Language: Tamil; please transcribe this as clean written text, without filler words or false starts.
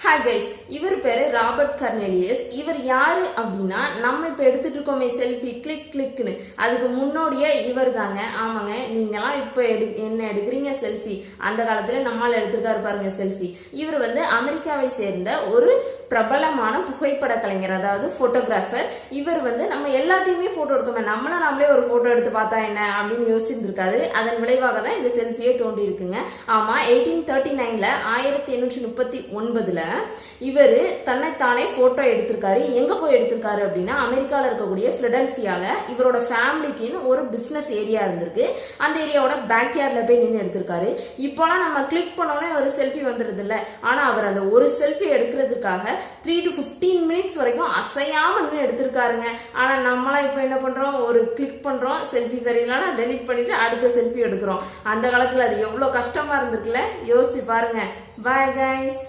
ஹாய் கைஸ், இவர் பேரு ராபர்ட் கர்னெலியஸ். இவர் யாரு அப்படின்னா, நம்ம இப்ப எடுத்துட்டு இருக்கோமே செல்ஃபி கிளிக் கிளிக்னு, அதுக்கு முன்னோடியே இவர் தாங்க. ஆமாங்க, நீங்கெல்லாம் இப்ப என்ன எடுக்கிறீங்க செல்ஃபி, அந்த காலத்துல நம்மால் எடுத்திருக்காரு பாருங்க செல்ஃபி. இவர் அமெரிக்காவை சேர்ந்த ஒரு பிரபலமான புகைப்பட கலைஞர், அதாவது போட்டோகிராஃபர். இவர் நம்ம எல்லாத்தையுமே போட்டோ எடுக்கோமே, நம்மளே ஒரு போட்டோ எடுத்து பார்த்தா என்ன அப்படின்னு யோசிச்சிருந்திருக்காரு. அதன் விளைவாக தான் இந்த செல்ஃபியே தோண்டி இருக்குங்க. ஆமா, 1839ல 1839ல இவர் தன்னைத்தானே போட்டோ எடுத்திருக்காரு. எங்க போய் எடுத்திருக்காரு அப்படின்னா, அமெரிக்கால இருக்கக்கூடிய பிலடெல்பியால இவரோட ஃபேமிலிக்குன்னு ஒரு பிசினஸ் ஏரியா இருந்திருக்கு. அந்த ஏரியாவோட பேக்யார்ட்ல போய் நின்று எடுத்திருக்காரு. இப்போலாம் நம்ம கிளிக் பண்ணோன்னே ஒரு செல்ஃபி வந்துடுது இல்ல, ஆனா அவர் அந்த ஒரு செல்ஃபி எடுக்கிறதுக்காக 3 to 15 மினிட்ஸ் வரைக்கும் அசையாம நின்று எடுத்திருக்காருங்க. ஆனா நம்மளாம் இப்ப என்ன பண்றோம், ஒரு கிளிக் பண்றோம், செல்ஃபி சரியில்லைன்னா டெலிட் பண்ணிட்டு அடுத்த செல்ஃபி எடுக்கிறோம். அந்த காலத்துல அது எவ்வளவு கஷ்டமா இருந்திருக்குல்ல, யோசிச்சு பாருங்க. Bye guys.